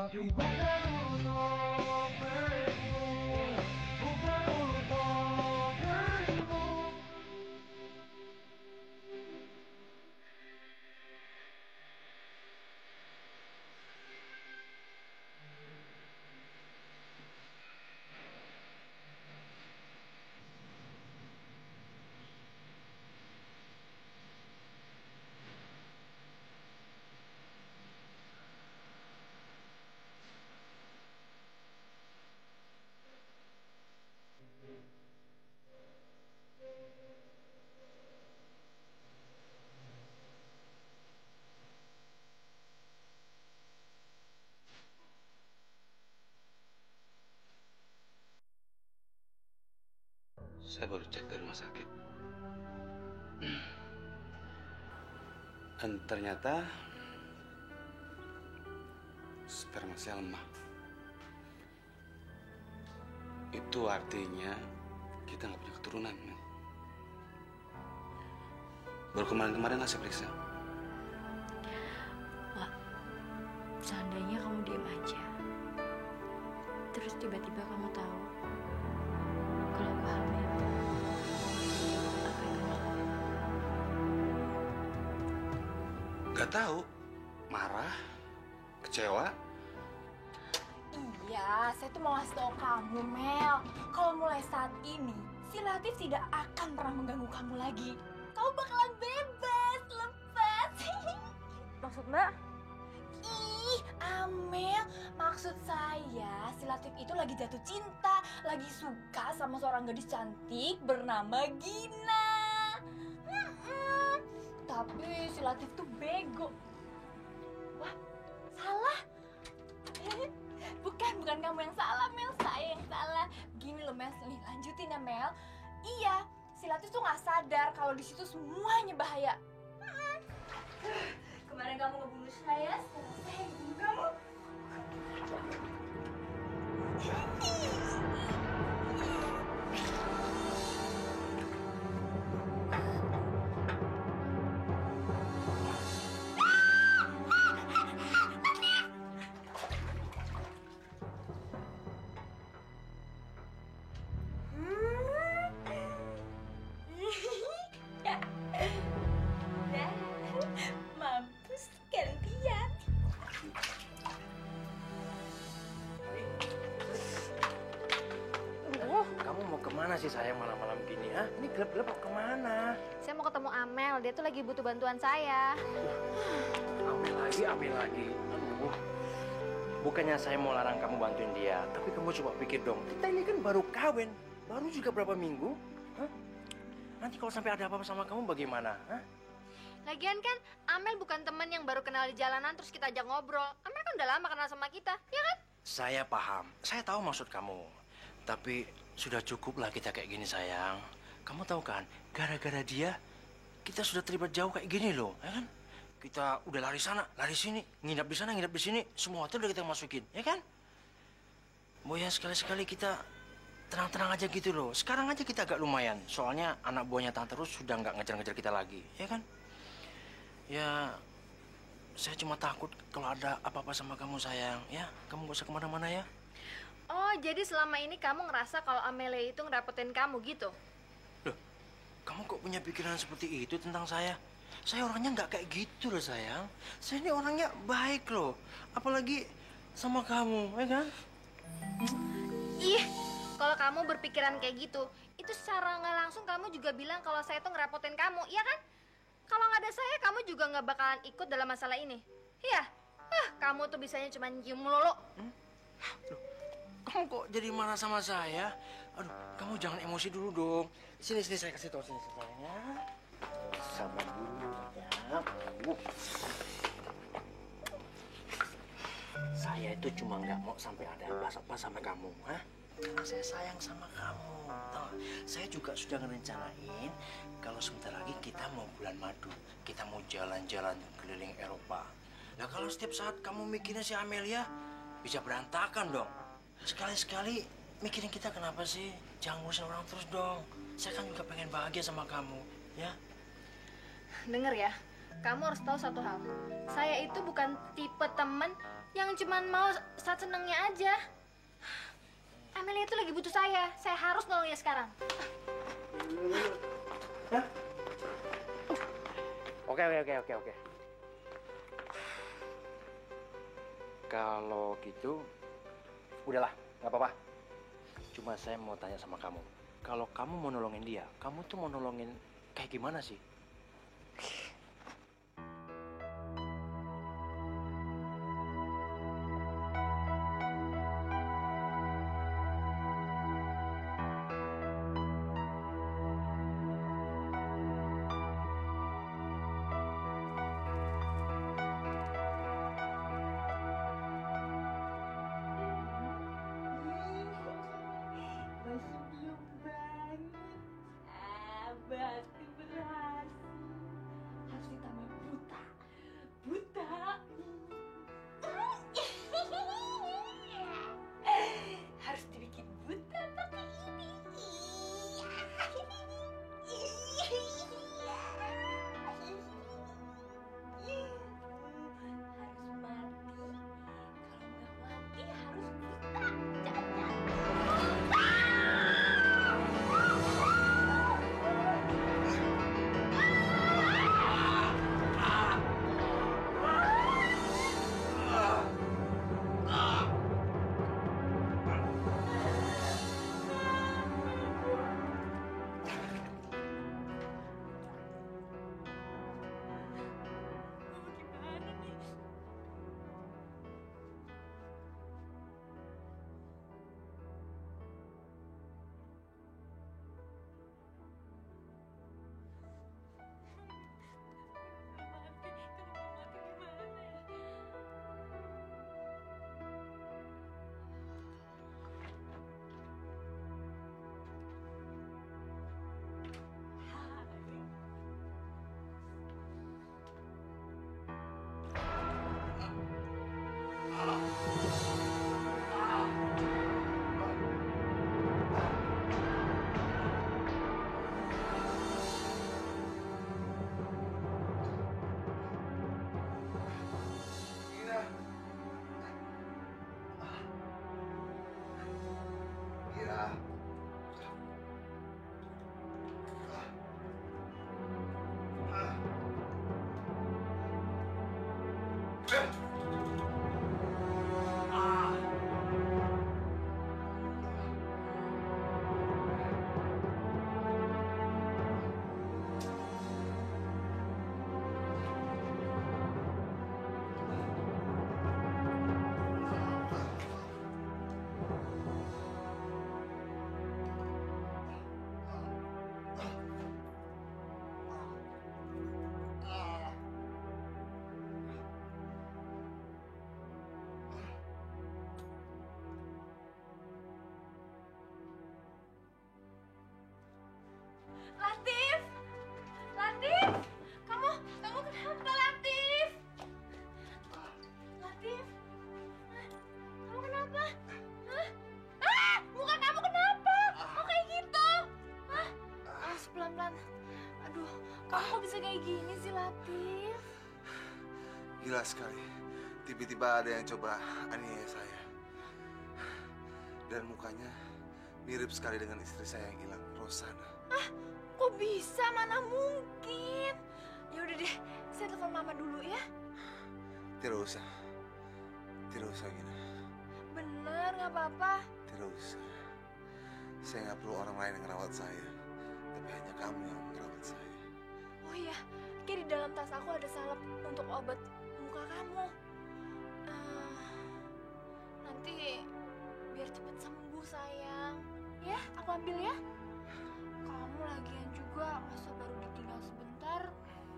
Tapi bukan untuk dirimu, bukan untuk dirimu. Saya baru cek ke rumah sakit. Dan ternyata sperma saya lemah. Itu artinya kita nggak punya keturunan, Mel. Baru kemarin-kemarin lah saya periksa. Wak, seandainya kamu diam aja, terus tiba-tiba kamu tahu kalau aku hamil, apa yang kamu lakukan? Gak tahu, marah, kecewa. Iya, saya tuh mau ngasih tau kamu, Mel. Kalau mulai saat ini, si Latif tidak akan pernah mengganggu kamu lagi. Kamu bakalan bebas, lepas. Maksud Mbak? Ih, Amel, maksud saya si Latif itu lagi jatuh cinta, lagi suka sama seorang gadis cantik bernama Gina. Tapi si Latif tuh bego. Wah, salah. Bukan kamu yang salah, Mel. Saya yang salah. Gini loh, Mel. Nih, lanjutin ya, Mel. Iya, si Latif tuh nggak sadar kalau di situ semuanya bahaya. Kemarin kamu ngebunuh saya, sekarang saya yang bunuh kamu. Mampus kalian. Kamu mau kemana sih sayang malam-malam gini, ha? Ini gelap-gelap mau kemana? Saya mau ketemu Amel, dia tuh lagi butuh bantuan saya. Ambil lagi. Aduh. Bukannya saya mau larang kamu bantuin dia, tapi kamu coba pikir dong. Kita ini kan baru kawin, baru juga berapa minggu, hah? Nanti kalau sampai ada apa-apa sama kamu bagaimana, hah? Lagian kan Amel bukan teman yang baru kenal di jalanan terus kita ajak ngobrol. Amel kan udah lama kenal sama kita, ya kan? Saya paham, saya tahu maksud kamu. Tapi sudah cukuplah kita kayak gini sayang. Kamu tahu kan, gara-gara dia kita sudah terlibat jauh kayak gini loh, ya kan? Kita udah lari sana, lari sini, nginap di sana, nginap di sini, semua hotel udah kita masukin, ya kan? Mau ya sekali-sekali kita tenang-tenang aja gitu loh. Sekarang aja kita agak lumayan, soalnya anak buahnya Tante Rus sudah nggak ngejar-ngejar kita lagi, ya kan? Ya, saya cuma takut kalau ada apa-apa sama kamu sayang, ya? Kamu gak usah kemana-mana ya. Oh, jadi selama ini kamu ngerasa kalau Amelia itu ngerepotin kamu gitu? Loh, kamu kok punya pikiran seperti itu tentang saya? Saya orangnya nggak kayak gitu loh sayang. Saya ini orangnya baik loh. Apalagi sama kamu, ya kan? Ih, kalau kamu berpikiran kayak gitu, itu secara nggak langsung kamu juga bilang kalau saya tuh ngerepotin kamu, iya kan? Kalau nggak ada saya, kamu juga nggak bakalan ikut dalam masalah ini. Iya? Kamu tuh bisanya cuma nyium melulu. Loh, kamu kok jadi marah sama saya? Aduh, kamu jangan emosi dulu dong. Sini, saya kasih tahu sini sayangnya. Sabar dulu ya. Saya itu cuma nggak mau sampai ada apa-apa sama kamu, ha? Karena saya sayang sama kamu. Tahu, saya juga sudah ngerencanain kalau sebentar lagi kita mau bulan madu, kita mau jalan-jalan keliling Eropa. Nah kalau setiap saat kamu mikirin si Amelia, bisa berantakan dong. Sekali-sekali mikirin kita kenapa sih? Jangan ngurusin orang terus dong. Saya kan juga pengen bahagia sama kamu, ya? Dengar ya, kamu harus tahu satu hal. Saya itu bukan tipe temen yang cuman mau saat senengnya aja. Amelia itu lagi butuh saya harus nolongnya sekarang. Oke. Kalau gitu, udahlah, nggak apa-apa. Cuma saya mau tanya sama kamu. Kalau kamu mau nolongin dia, kamu tuh mau nolongin kayak gimana sih? Berarti berhasil. Harus ditambah buta. Harus dibikin buta pakai ini. Harus mati. Kalau nggak mati harus buta. Latif, kamu kenapa Latif? Latif, kamu kenapa? Hah? Muka kamu kenapa? Kok kayak gitu? Hah? Pelan-pelan. Aduh, kamu kok bisa kayak gini sih Latif? Gila sekali. Tiba-tiba ada yang coba aniaya saya. Dan mukanya mirip sekali dengan istri saya yang hilang, Rosana. Kok bisa? Mana mungkin? Ya udah deh, saya telepon mama dulu ya. Tidak usah Gina. Bener, nggak apa-apa. Tidak usah. Saya nggak perlu orang lain yang ngerawat saya, tapi hanya kamu yang merawat saya. Oh iya, kayak di dalam tas aku ada salep untuk obat muka kamu. Nanti biar cepet sembuh sayang. Ya, aku ambil ya. Kamu lagian juga masa baru ditinggal sebentar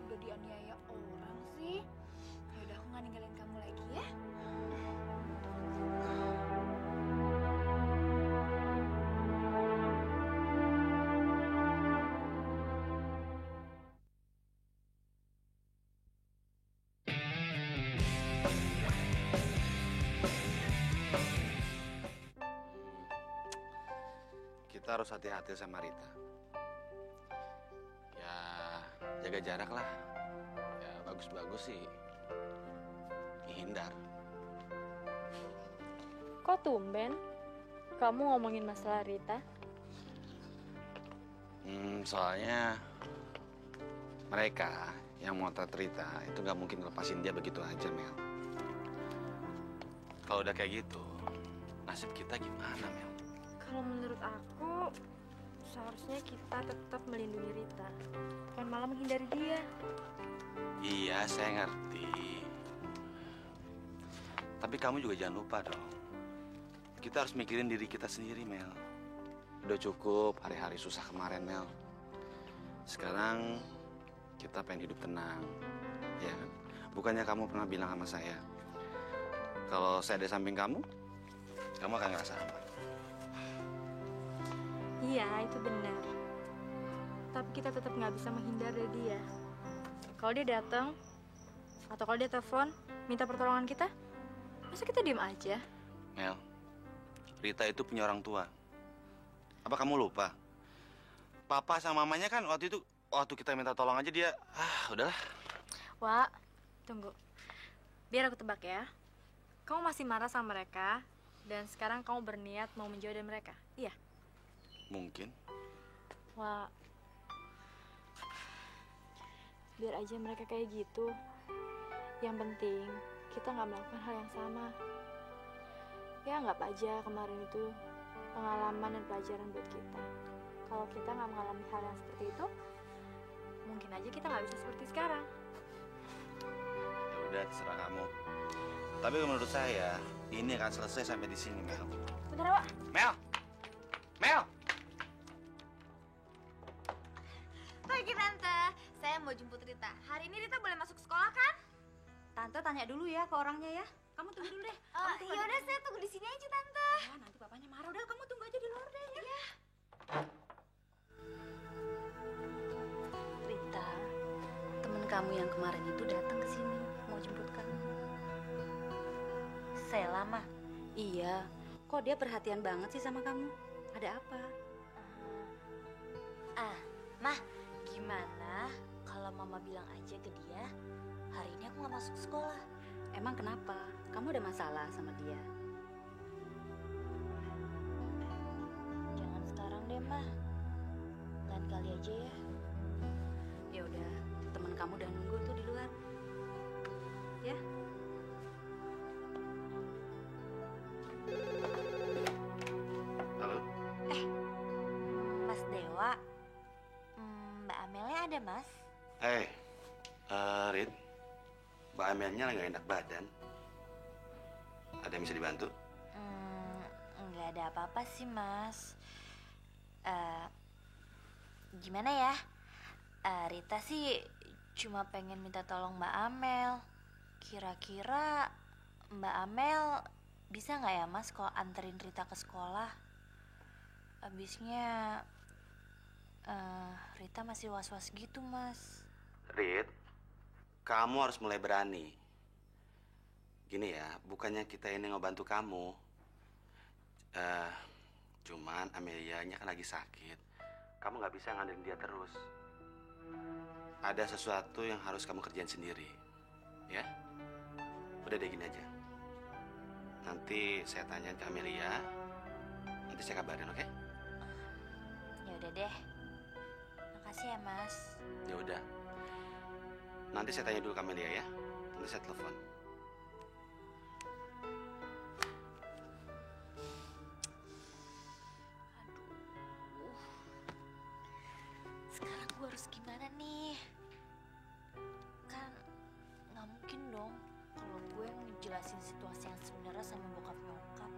udah dianiaya orang sih. Ya udah, aku nggak ninggalin kamu lagi ya. Kita harus hati-hati sama Rita. Ya, jaga jarak lah. Ya, bagus-bagus sih dihindar. Kok tumben? Kamu ngomongin masalah Rita? Soalnya mereka yang motret Rita itu nggak mungkin lepasin dia begitu aja, Mel. Kalau udah kayak gitu, nasib kita gimana, Mel? Kalau menurut aku, seharusnya kita tetap melindungi Rita. Bukan malah menghindari dia. Iya, saya ngerti. Tapi kamu juga jangan lupa dong. Kita harus mikirin diri kita sendiri, Mel. Udah cukup hari-hari susah kemarin, Mel. Sekarang kita pengen hidup tenang, ya kan? Bukannya kamu pernah bilang sama saya, kalau saya di samping kamu akan ngerasa aman. Iya, itu benar. Tapi kita tetap nggak bisa menghindar dari dia. Kalau dia datang, atau kalau dia telepon, minta pertolongan kita, masa kita diem aja? Mel, Rita itu punya orang tua. Apa kamu lupa? Papa sama mamanya kan waktu kita minta tolong aja dia, udahlah. Wak, tunggu. Biar aku tebak ya. Kamu masih marah sama mereka, dan sekarang kamu berniat mau menjauh dari mereka, iya? Mungkin. Wak, biar aja mereka kayak gitu. Yang penting, kita nggak melakukan hal yang sama. Ya, anggap aja kemarin itu pengalaman dan pelajaran buat kita. Kalau kita nggak mengalami hal yang seperti itu, mungkin aja kita nggak bisa seperti sekarang. Ya udah, terserah kamu. Tapi menurut saya, ini akan selesai sampai di sini, Mel. Bentar, Wak. Mel! Mel! Pagi Tante, saya mau jemput Rita. Hari ini Rita boleh masuk sekolah kan? Tante tanya dulu ya ke orangnya ya. Kamu tunggu dulu deh. Ya udah saya tunggu di sini aja Tante. Ya, nanti papanya marah. Udah kamu tunggu aja di luar deh ya. Rita, temen kamu yang kemarin itu datang ke sini mau jemput kamu. Sela mah? Iya. Kok dia perhatian banget sih sama kamu? Ada apa? Mah, gimana kalau Mama bilang aja ke dia, hari ini aku nggak masuk sekolah. Emang kenapa? Kamu ada masalah sama dia? Jangan sekarang deh, Mah. Lain kali aja ya. Ya udah, teman kamu udah nunggu tuh di luar. Ya. Halo? Mas Dewa, Mbak Amelia ada, Mas? Rit, Mbak Amelnya lagi gak enak badan. Ada yang bisa dibantu? Nggak ada apa-apa sih, Mas. Gimana ya? Rita sih cuma pengen minta tolong Mbak Amel. Kira-kira Mbak Amel bisa nggak ya, Mas, kalau anterin Rita ke sekolah? Abisnya Rita masih was-was gitu, Mas. Rit, kamu harus mulai berani. Gini ya, bukannya kita ini ngebantu kamu. Cuman Amelianya kan lagi sakit. Kamu nggak bisa ngandelin dia terus. Ada sesuatu yang harus kamu kerjain sendiri. Ya? Udah deh, gini aja. Nanti saya tanya ke Amelia. Nanti saya kabarin, oke? Ya udah deh. Makasih ya, Mas. Ya udah. Nanti saya tanya dulu ke Amelia ya. Nanti saya telepon. Sekarang gue harus gimana nih? Kan nggak mungkin dong kalau gue ngejelasin situasi yang sebenarnya sama bokap nyokap.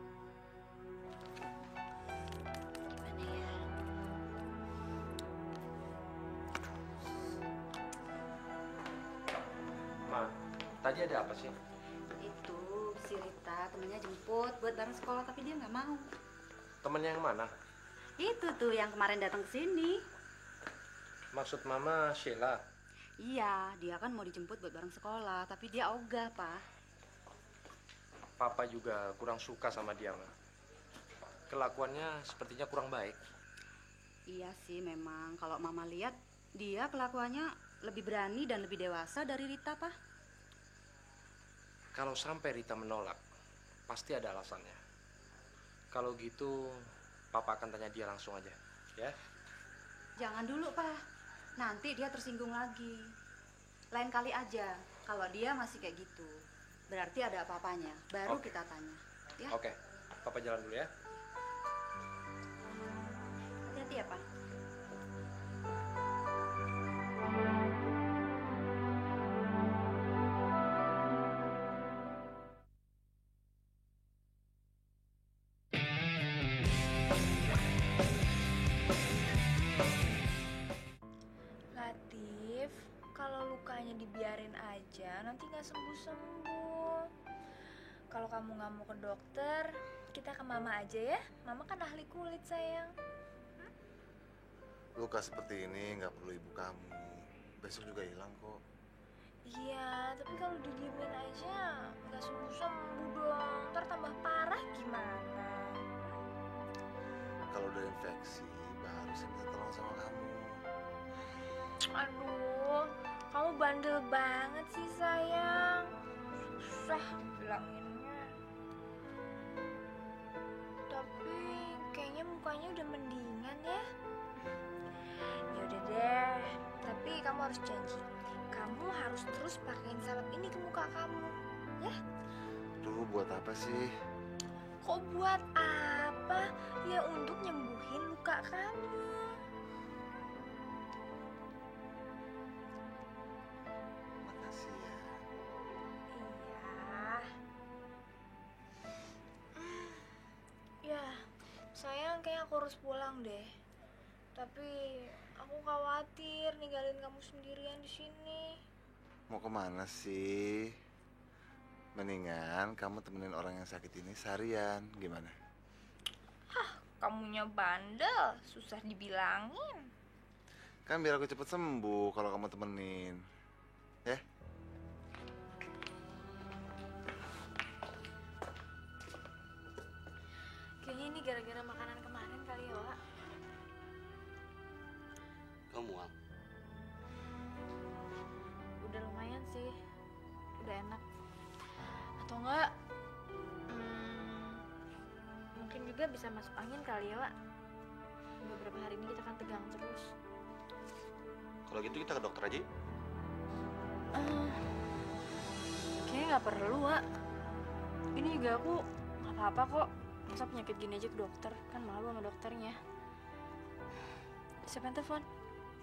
Gimana ya? Ma, tadi ada apa sih? Itu si Rita temennya jemput buat bareng sekolah tapi dia nggak mau. Temennya yang mana? Itu tuh yang kemarin datang ke sini. Maksud Mama Sheila? Iya, dia kan mau dijemput buat bareng sekolah tapi dia ogah, Pak. Papa juga kurang suka sama dia, Ma. Kelakuannya sepertinya kurang baik. Iya sih memang kalau Mama lihat dia kelakuannya lebih berani dan lebih dewasa dari Rita, Pak. Kalau sampai Rita menolak, pasti ada alasannya. Kalau gitu, Papa akan tanya dia langsung aja, ya? Jangan dulu, Pak. Nanti dia tersinggung lagi. Lain kali aja. Kalau dia masih kayak gitu, berarti ada apa-apanya. Baru Oke. kita tanya. Ya? Oke, Papa jalan dulu ya. Hati-hati ya, Pak. Latif, kalau lukanya dibiarin aja nanti nggak sembuh-sembuh. Kalau kamu nggak mau ke dokter, kita ke mama aja ya. Mama kan ahli kulit, sayang. Luka seperti ini nggak perlu ibu kamu. Besok juga hilang kok. Iya, tapi kalau didiemin aja nggak sembuh-sembuh dong. Ntar tambah parah gimana? Kalau udah infeksi, baru saya minta tolong sama kamu. Aduh, kamu bandel banget sih, sayang. Susah bilanginnya. Tapi kayaknya mukanya udah mendingan ya. Ya udah deh, tapi kamu harus janji. Kamu harus terus pakein salep ini ke muka kamu, ya? Duh, buat apa sih? Kok buat apa? Ya untuk nyembuhin luka kamu. Makasih ya. Iya. Ya, sayang kayak aku harus pulang deh. Tapi aku khawatir ninggalin kamu sendirian di sini. Mau kemana sih? Mendingan kamu temenin orang yang sakit ini seharian, gimana? Kamunya bandel, susah dibilangin. Kan biar aku cepet sembuh kalau kamu temenin. Ya? Kayaknya ini gara-gara makanan kemarin kali ya, Wak. Kamu mual? Udah lumayan sih. Udah enak. Atau enggak, mungkin juga bisa masuk angin kali ya, Wak. Beberapa hari ini kita kan tegang terus. Kalau gitu kita ke dokter aja yuk. Kayaknya nggak perlu, Wak. Ini juga aku nggak apa-apa kok. Masa penyakit gini aja ke dokter? Kan malu sama dokternya. Siapa yang telepon?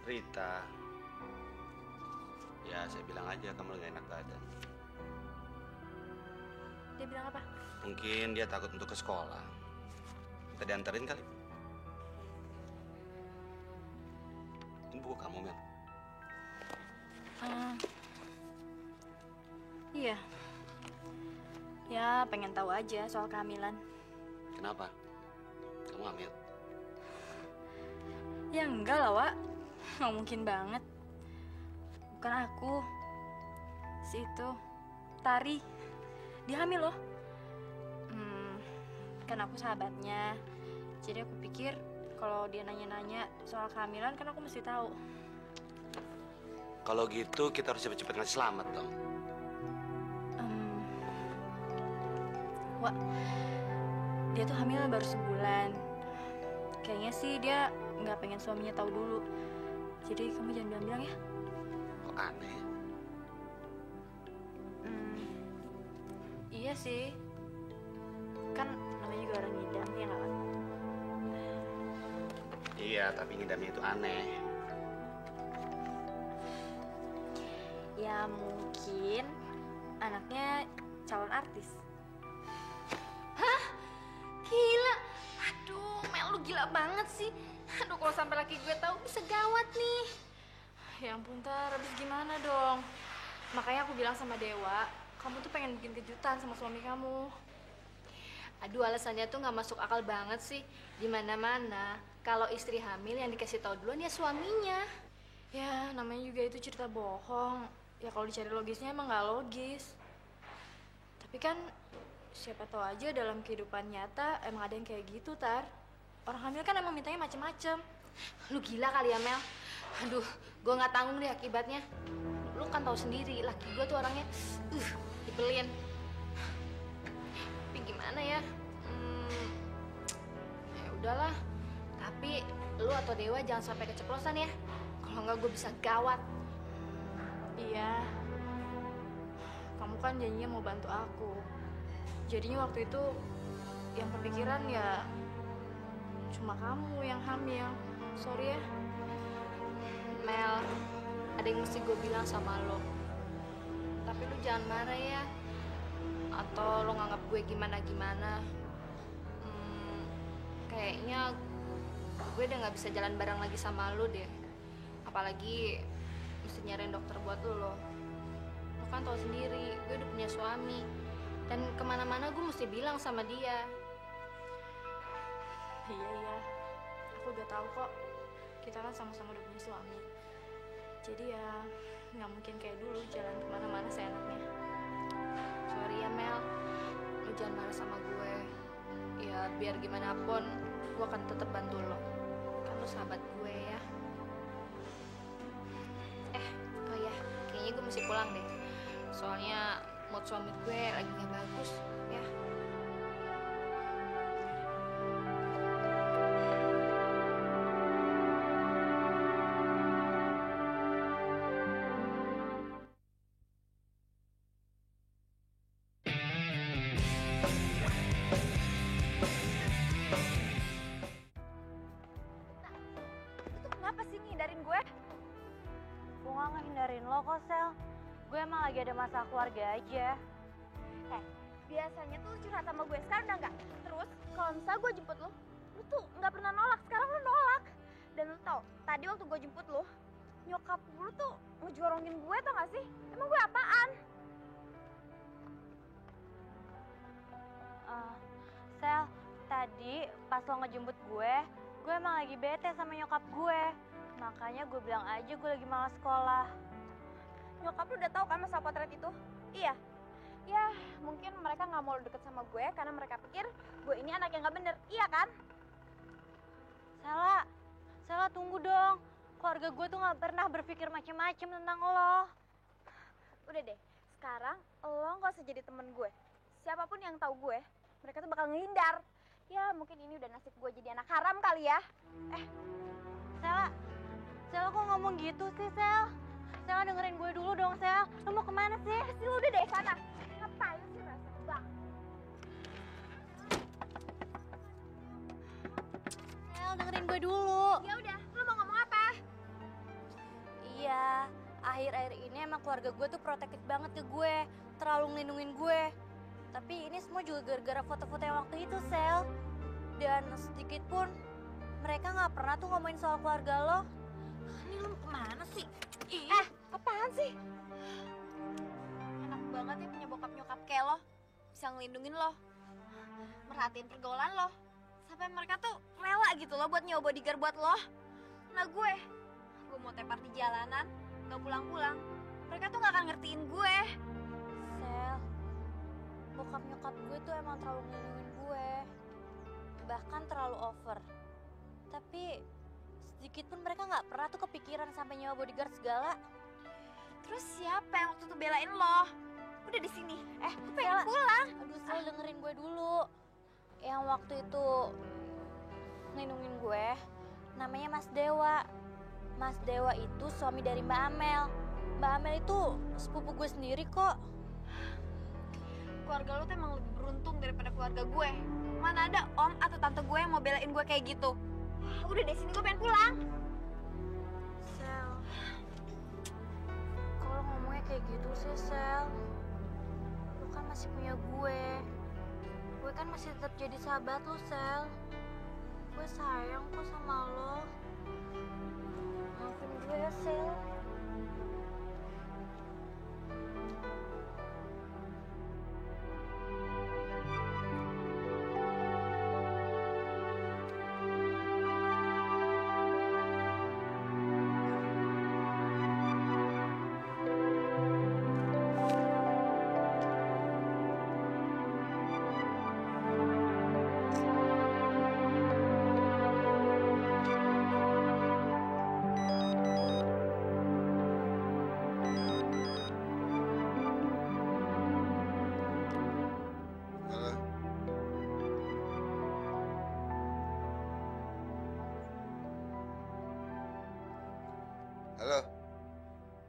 Rita. Ya, saya bilang aja kamu lagi enak badan. Dia bilang apa? Mungkin dia takut untuk ke sekolah. Kita dianterin kali. Ini buku kamu, Mel. Iya. Ya, pengen tahu aja soal kehamilan. Kenapa? Kamu hamil? Ya enggak lah, Wak. Nggak mungkin banget. Bukan aku. Si itu. Tari. Dia hamil loh. Kan aku sahabatnya. Jadi aku pikir kalau dia nanya-nanya soal kehamilan kan aku mesti tahu. Kalau gitu kita harus cepet-cepet ngasih selamat dong. Wak, dia tuh hamil baru sebulan. Kayaknya sih dia nggak pengen suaminya tahu dulu. Jadi kamu jangan bilang-bilang ya. Kok aneh? Iya sih. Kan namanya juga orang ngidam ya nggak? Iya, tapi ngidamnya itu aneh. Ya mungkin anaknya calon artis. Gila. Aduh, Mel lu gila banget sih. Aduh, kalau sampai laki gue tahu bisa gawat nih. Ya ampun, Tar, habis gimana dong? Makanya aku bilang sama Dewa, kamu tuh pengen bikin kejutan sama suami kamu. Aduh, alasannya tuh nggak masuk akal banget sih. Di mana-mana kalau istri hamil yang dikasih tahu duluan ya suaminya. Ya, namanya juga itu cerita bohong. Ya kalau dicari logisnya emang nggak logis. Tapi kan siapa tahu aja dalam kehidupan nyata emang ada yang kayak gitu, Tar. Orang hamil kan emang mintanya macem-macem. Lu gila kali ya, Mel. Aduh, gue nggak tanggung deh akibatnya. Lu kan tahu sendiri, laki gue tuh orangnya nyebelin. Tapi gimana ya? udahlah. Tapi lu atau Dewa jangan sampai keceplosan ya. Kalau nggak gue bisa gawat. Iya. Kamu kan janjinya mau bantu aku. Jadinya waktu itu yang kepikiran ya cuma kamu yang hamil. Sorry ya. Mel, ada yang mesti gue bilang sama lo. Tapi lu jangan marah ya. Atau lo nganggap gue gimana-gimana. Kayaknya gue udah nggak bisa jalan bareng lagi sama lo deh. Apalagi mesti nyariin dokter buat lo. Lo kan tau sendiri, gue udah punya suami. Dan kemana-mana gue mesti bilang sama dia. Iya. Aku udah tahu kok. Kita kan sama-sama udah punya suami. Jadi ya nggak mungkin kayak dulu jalan kemana-mana seenaknya. Sorry ya Mel, lo jangan marah sama gue. Ya biar gimana pun, gue akan tetap bantu lo. Kan lo sahabat gue ya. Oh ya, kayaknya gue mesti pulang deh. Soalnya mood suami gue lagi nggak bagus ya. Kenapa sih ngindarin gue? Gue gak ngehindarin lo kok, Sel. Gue emang lagi ada masalah keluarga aja. Biasanya tuh curhat sama gue, sekarang udah enggak. Terus kalau misalnya gue jemput lu tuh nggak pernah nolak. Sekarang lu nolak. Dan lu tau, tadi waktu gue jemput lu, nyokap lu tuh ngejorongin gue, tau gak sih? Emang gue apaan? Sel, tadi pas lo ngejemput gue emang lagi bete sama nyokap gue. Makanya gue bilang aja gue lagi malas sekolah. Nyokap lu udah tahu kan masalah potret itu? Iya. Ya, mungkin mereka nggak mau deket sama gue karena mereka pikir gue ini anak yang nggak bener. Iya kan? Sela tunggu dong. Keluarga gue tuh nggak pernah berpikir macem-macem tentang lo. Udah deh, sekarang lo nggak usah jadi temen gue. Siapapun yang tahu gue, mereka tuh bakal ngehindar. Ya, mungkin ini udah nasib gue jadi anak haram kali ya. Sel kok ngomong gitu sih, Sel? Sel dengerin gue dulu dong, Sel. Lo mau kemana sih? Lu udah deh sana. Ngapain sih rasa bang? Sel dengerin gue dulu. Ya udah, lu mau ngomong apa? Iya, akhir-akhir ini emang keluarga gue tuh protektif banget ke gue, terlalu ngelindungin gue. Tapi ini semua juga gara-gara foto-foto yang waktu itu, Sel. Dan sedikit pun mereka nggak pernah tuh ngomongin soal keluarga lo. Ini lo kemana sih? Apaan sih? Enak banget ya punya bokap nyokap kayak lo. Bisa ngelindungin lo, merhatiin pergaulan lo. Sampai mereka tuh rela gitu loh buat nyewa bodyguard buat lo. Nah gue mau tepar di jalanan, gak pulang-pulang, mereka tuh gak akan ngertiin gue. Sel, bokap nyokap gue tuh emang terlalu ngelindungin gue. Bahkan terlalu over. Tapi sedikit pun mereka nggak pernah tuh kepikiran sampai nyewa bodyguard segala. Terus siapa yang waktu itu belain lo? Udah di sini. Gue pengen Sel, pulang. Aduh, Sel dengerin gue dulu. Yang waktu itu ngelindungin gue namanya Mas Dewa. Mas Dewa itu suami dari Mbak Amel. Mbak Amel itu sepupu gue sendiri kok. Keluarga lo tuh emang lebih beruntung daripada keluarga gue. Mana ada om atau tante gue yang mau belain gue kayak gitu. Udah deh, sini gue pengen pulang. Sel, kalau ngomongnya kayak gitu sih, Sel. Lu kan masih punya gue. Gue kan masih tetap jadi sahabat lu, Sel. Gue sayang kok sama lo. Maafin gue ya, Sel.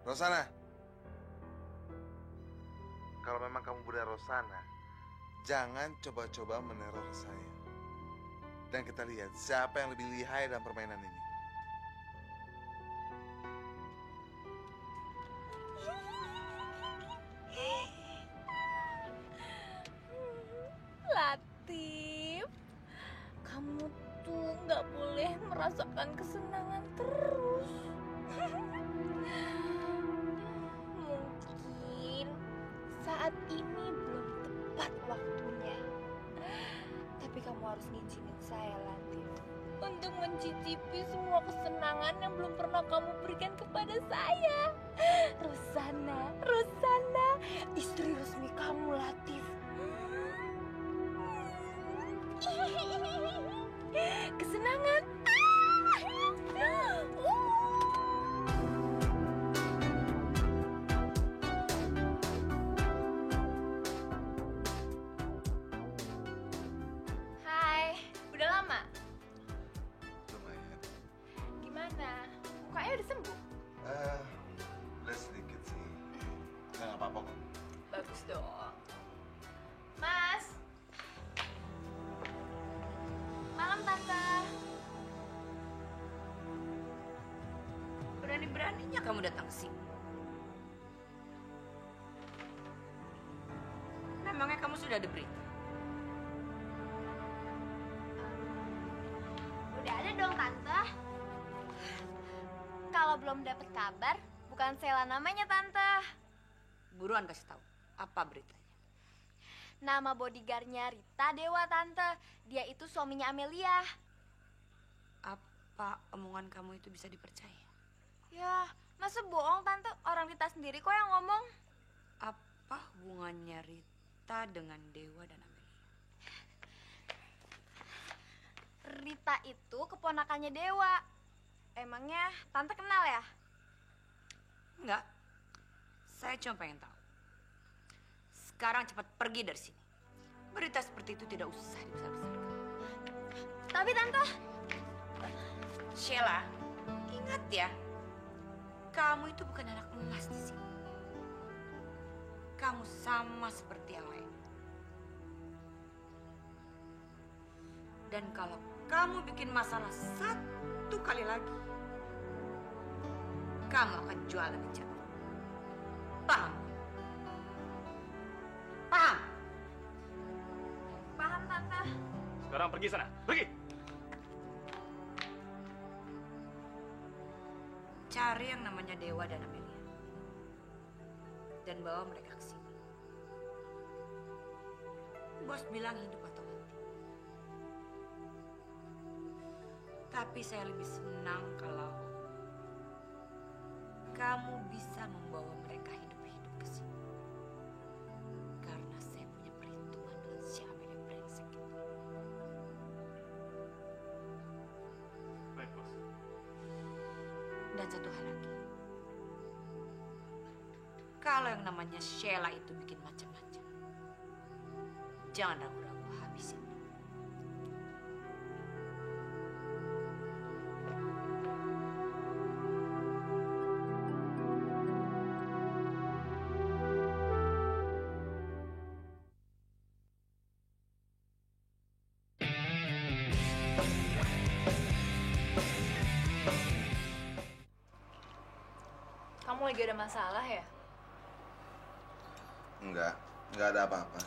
Rosana. Kalau memang kamu Bunda Rosana, jangan coba-coba meneror saya. Dan kita lihat siapa yang lebih lihai dalam permainan ini. Latif, kamu tuh nggak boleh merasakan kesenangan terus. Mungkin saat ini belum tepat waktunya. Tapi kamu harus ngizinin saya, Latif, untuk mencicipi semua kesenangan yang belum pernah kamu berikan kepada saya. Rosana, Rosana, istri resmi kamu, Latif. Kesenangan. Hai, udah lama? Lumayan. Gimana? Mukanya udah sembuh? Udah sedikit sih. Nggak apa-apa kok. Bagus dong. Mas. Malam, Tante. Berani-beraninya kamu datang ke sini. Memangnya kamu sudah ada berita? Udah ada dong, Tante. Kalau belum dapet kabar, bukan Sheila namanya, Tante. Buruan kasih tahu, apa beritanya? Nama bodyguardnya Rita Dewa, Tante. Dia itu suaminya Amelia. Apa omongan kamu itu bisa dipercaya? Ya, masa bohong, Tante? Orang Rita sendiri kok yang ngomong. Apa hubungannya Rita dengan Dewa dan Amelia? Rita itu keponakannya Dewa. Emangnya Tante kenal ya? Enggak. Saya cuma pengen tahu. Sekarang cepat pergi dari sini. Berita seperti itu tidak usah dibesar-besarkan. Tapi Tante... Sheila, ingat ya, kamu itu bukan anak emas di sini. Kamu sama seperti yang lain. Dan kalau kamu bikin masalah satu kali lagi, kamu akan jualan aja. Paham? Paham? Paham, Tante. Sekarang pergi sana, pergi. Cari yang namanya Dewa dan Amelia. Dan bawa mereka ke sini. Bos bilang hidup atau mati. Tapi saya lebih senang kalau kamu bisa membawa mereka hidup-hidup ke sini. Karena saya punya perhitungan dengan si Amelia brengsek itu. Baik, bos. Dan satu hal lagi. Kalau yang namanya Sheila itu bikin macam-macam, jangan ragu-ragu habisin. Kamu lagi ada masalah ya? Enggak ada apa-apa.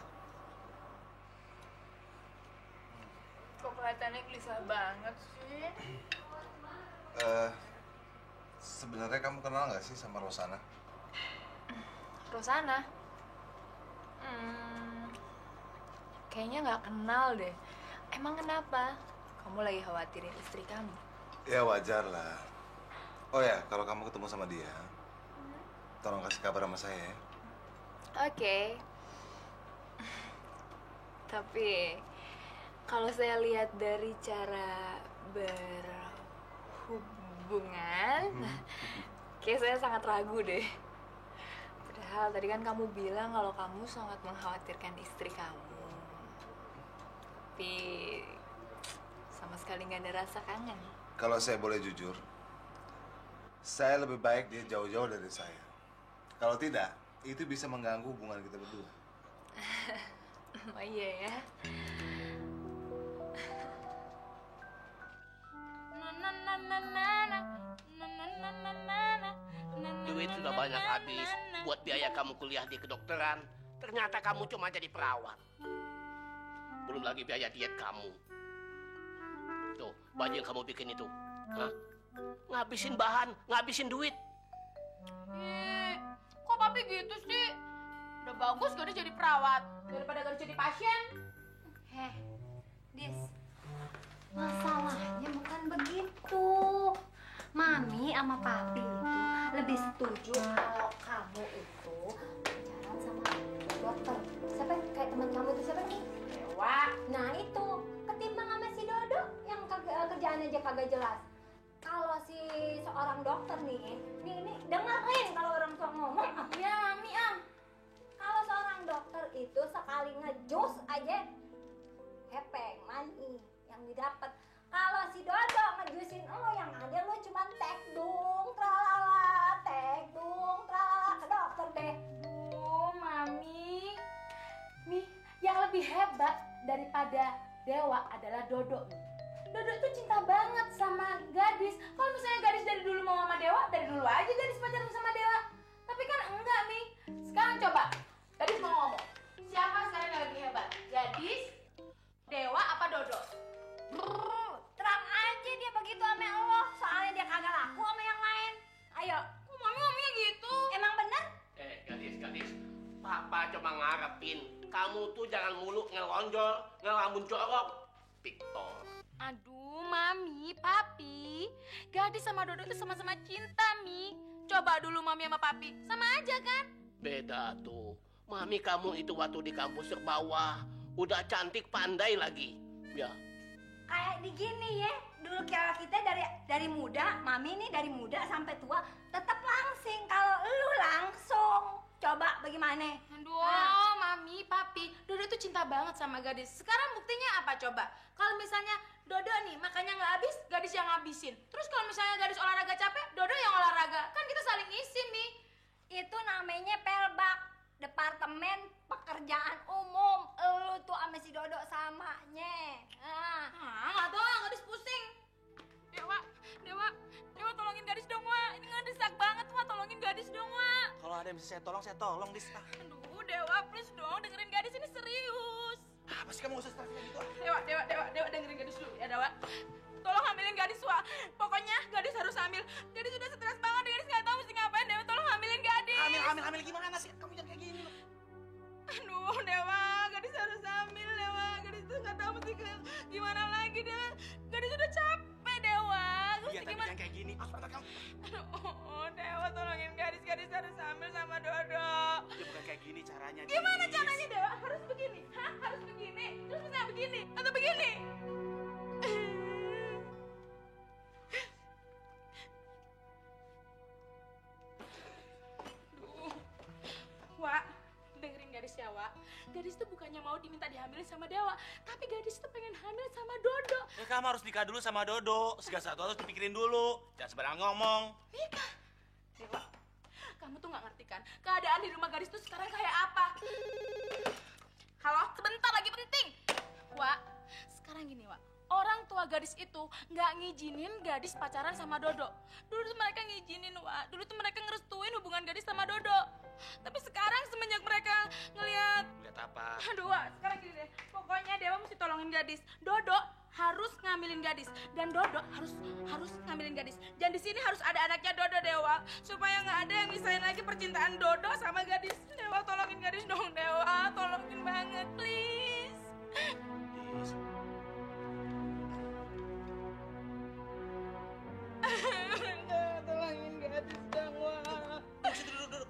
Kok kelihatannya gelisah banget sih? Sebenarnya kamu kenal nggak sih sama Rosana? Rosana? Kayaknya nggak kenal deh. Emang kenapa? Kamu lagi khawatirin istri kamu? Ya wajar lah. Oh ya, kalau kamu ketemu sama dia, tolong kasih kabar sama saya ya. Oke. Tapi kalau saya lihat dari cara berhubungan, kayak saya sangat ragu deh. Padahal tadi kan kamu bilang kalau kamu sangat mengkhawatirkan istri kamu. Tapi sama sekali nggak ada rasa kangen. Kalau saya boleh jujur, saya lebih baik dia jauh-jauh dari saya. Kalau tidak, itu bisa mengganggu hubungan kita berdua. Oh iya ya. Duit sudah banyak habis buat biaya kamu kuliah di kedokteran. Ternyata kamu cuma jadi perawat. Belum lagi biaya diet kamu. Tuh, baju yang kamu bikin itu. Hah? Ngabisin bahan, ngabisin duit. Kok papi gitu sih? Udah bagus Gadis jadi perawat daripada Gadis jadi pasien. Dis, masalahnya bukan begitu. Mami sama papi itu lebih setuju kalau kamu itu pacaran sama dokter. Siapa? Kayak teman kamu itu siapa nih? Dewa. Nah itu, ketimbang sama si Dodo yang kerjaannya aja kagak jelas. Kalau si seorang dokter nih dengerin kalau orang tua ngomong. Ya Mami Kalau seorang dokter itu sekali ngejus aja hepeng money yang didapat. Kalau si Dodo ngejusin yang ada lo cuma tekdung tralala ke dokter deh. Mami, nih yang lebih hebat daripada Dewa adalah Dodo. Dodo itu cinta banget sama Gadis. Kalau misalnya Gadis dari dulu mau sama Dewa, dari dulu aja Gadis pacaran sama Dewa. Tapi kan enggak nih. Sekarang coba, Gadis mau ngomong. Siapa sekarang yang lebih hebat? Gadis, Dewa, apa Dodo? Terang aja dia begitu sama Allah. Soalnya dia kagak laku sama yang lain. Ayo. Kok Mami gitu? Emang bener? Gadis. Papa cuma ngarepin. Kamu tuh jangan mulu ngelonjol, ngelamun jorok. Victor. Aduh, Mami, Papi. Gadis sama Dodo itu sama-sama cinta, Mi. Coba dulu Mami sama Papi. Sama aja kan? Beda tuh. Mami kamu itu waktu di kampus bawah udah cantik pandai lagi. Ya. Kayak begini ya. Dulu kita dari muda, Mami nih dari muda sampai tua tetap langsing. Kalau lu langsung. Coba bagaimana? Aduh, Mami, Papi, Dodo tuh cinta banget sama Gadis. Sekarang buktinya apa coba? Kalau misalnya Dodo nih makannya nggak habis, Gadis yang ngabisin. Terus kalau misalnya Gadis olahraga capek, Dodo yang olahraga. Kan kita saling isi, Mi. Itu namanya pelbak, Departemen Pekerjaan Umum. Lu tuh sama si Dodo samanya. Nggak tahu, Gadis pusing. Dewa, tolongin Gadis dong, Wak. Ini ngedesak banget, Wak. Tolongin Gadis dong, Wak. Kalau ada yang bisa saya tolong, Dis. Aduh, Dewa, please dong. Dengerin Gadis, ini serius. Apa sih kamu gak usah stres kayak gitu? Dewa, dengerin Gadis dulu ya, Dewa. Tolong hamilin Gadis, Wak. Pokoknya Gadis harus hamil. Gadis udah stres banget, Gadis nggak tahu mesti ngapain. Dewa, tolong hamilin Gadis. Hamil gimana sih? Kamu jangan kayak gini loh. Aduh, Dewa, Gadis harus hamil, Dewa. Gadis tuh nggak tahu mesti gimana lagi, Dewa. Gadis udah capek, Dewa. Iya, tapi jangan kayak gini. Kamu. Aduh, Dewa, tolongin Gadis. Gadis harus hamil sama Dodo. Ya bukan kayak gini caranya. Gimana caranya, Dewa? Harus begini? Harus begini? Terus misalnya begini? Atau begini? Wak, dengerin Gadis ya, Wak. Gadis tuh bukannya mau diminta dihamilin sama Dewa, tapi Gadis tuh pengen hamil sama Dodo. Ya kamu harus nikah dulu sama Dodo. Segala sesuatu harus dipikirin dulu. Jangan sembarangan ngomong. Nikah? Dewa, kamu tuh nggak ngerti kan? Keadaan di rumah Gadis tuh sekarang kayak apa? Halo, sebentar lagi penting. Wak, sekarang gini, Wak. Orang tua Gadis itu nggak ngizinin Gadis pacaran sama Dodo. Dulu tuh mereka ngizinin, Wak. Dulu tuh mereka ngerestuin hubungan Gadis sama Dodo. Tapi sekarang semenjak mereka ngelihat apa? Aduh, Wak, sekarang gini deh. Pokoknya Dewa mesti tolongin Gadis. Dodo harus ngambilin Gadis dan Dodo harus ngambilin Gadis. Dan di sini harus ada anaknya Dodo, Dewa, supaya nggak ada yang misahin lagi percintaan Dodo sama Gadis. Dewa, tolongin Gadis dong, Dewa. Tolongin banget, please. Tolongin Gadis dong, Wak. Duduk.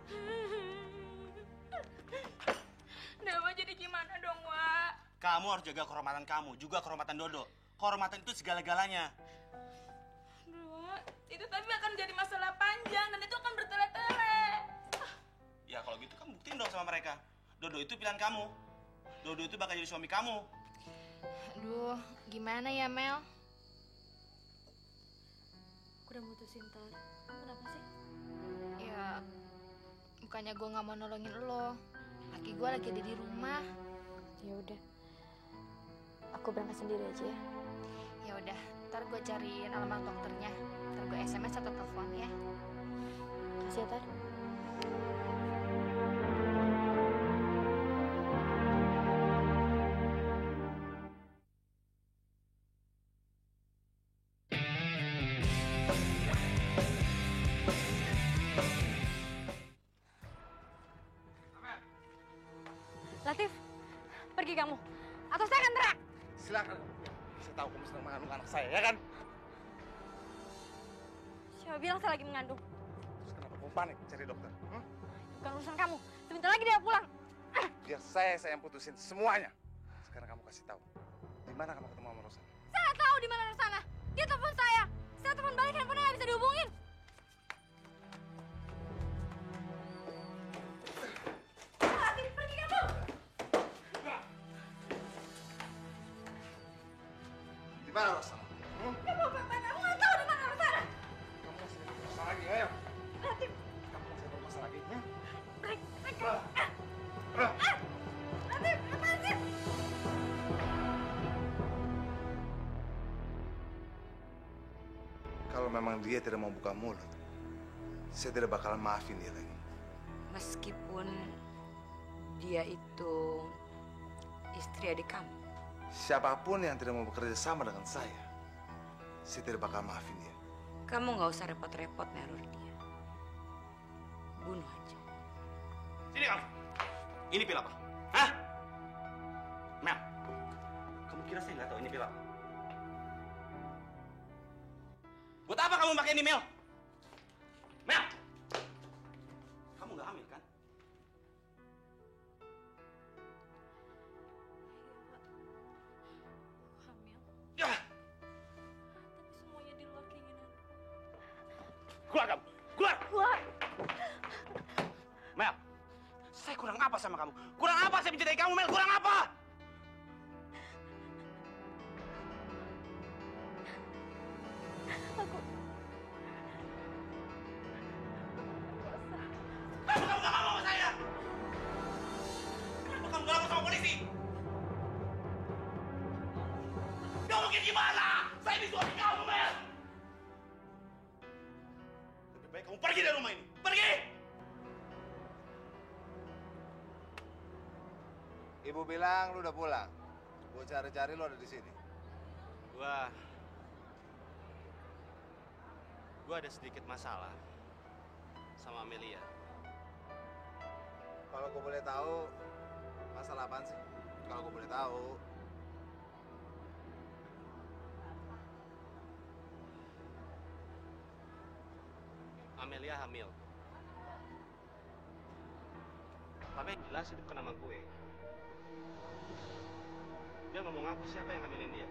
Dewa, jadi gimana dong, Wak? Kamu harus jaga kehormatan kamu, juga kehormatan Dodo. Kehormatan itu segala-galanya. Aduh, itu tapi akan jadi masalah panjang dan itu akan bertele-tele. Ya kalau gitu kan buktiin dong sama mereka. Dodo itu pilihan kamu. Dodo itu bakal jadi suami kamu. Aduh, gimana ya, Mel? Aku udah mutusin, Tar. Kamu kenapa sih? Ya, bukannya gue nggak mau nolongin lo. Laki gue lagi ada di rumah. Ya udah, aku berangkat sendiri aja ya. Ya udah, ntar gue cariin alamat dokternya. Ntar gue SMS atau telepon ya. Kasih ya, Tar. Latif, pergi kamu. Atau saya akan teriak. Silakan. Saya tahu kamu sedang mengandung anak saya, ya kan? Siapa bilang saya lagi mengandung? Terus kenapa kamu panik cari dokter? Bukan urusan kamu. Sebentar lagi dia pulang. Biar saya yang putusin semuanya. Sekarang kamu kasih tahu. Di mana kamu ketemu sama Rosa? Saya nggak tahu di mana Rosana. Dia telepon saya. Saya telepon balik, handphonenya nggak bisa dihubungin. Latif, pergi kamu. Di mana Rosa? Kamu apa-apaan? Aku nggak tahu di mana Rosana. Kamu masih ada masalah lagi, ayo. Latif, Kamu masih ada masalah lagi. break. Latif, apaan sih? Kalau memang dia tidak mau buka mulut, saya tidak bakalan maafin dia lagi. Meskipun dia itu istri adik kamu. Siapapun yang tidak mau bekerja sama dengan saya tidak bakal maafin dia. Kamu nggak usah repot-repot neror dia. Bunuh aja. Sini kamu. Ini pil apa? Hah? Mel, kamu kira saya nggak tahu ini pil apa? Buat apa kamu pakai ini, Mel? Mel! Kamu nggak hamil, kan? Hamil. Ya! Tapi semuanya di luar keinginan. Keluar kamu! Keluar! Keluar! Mel, saya kurang apa sama kamu? Kurang apa saya mencintai kamu, Mel? Kurang apa? Kamu nggak mau sama saya? Kenapa kamu nggak lapor sama polisi? Gak mungkin gimana? Saya ini suami kamu, Mel! Lebih baik kamu pergi dari rumah ini. Pergi! Ibu bilang lu udah pulang. Gua cari-cari lu ada di sini. Gua ada sedikit masalah sama Amelia. Kalau gua boleh tahu, masalah apaan sih? Kalau gua boleh tahu. Amelia hamil. Tapi yang jelas itu bukan nama gue. Dia ngomong aku siapa yang hamilin dia.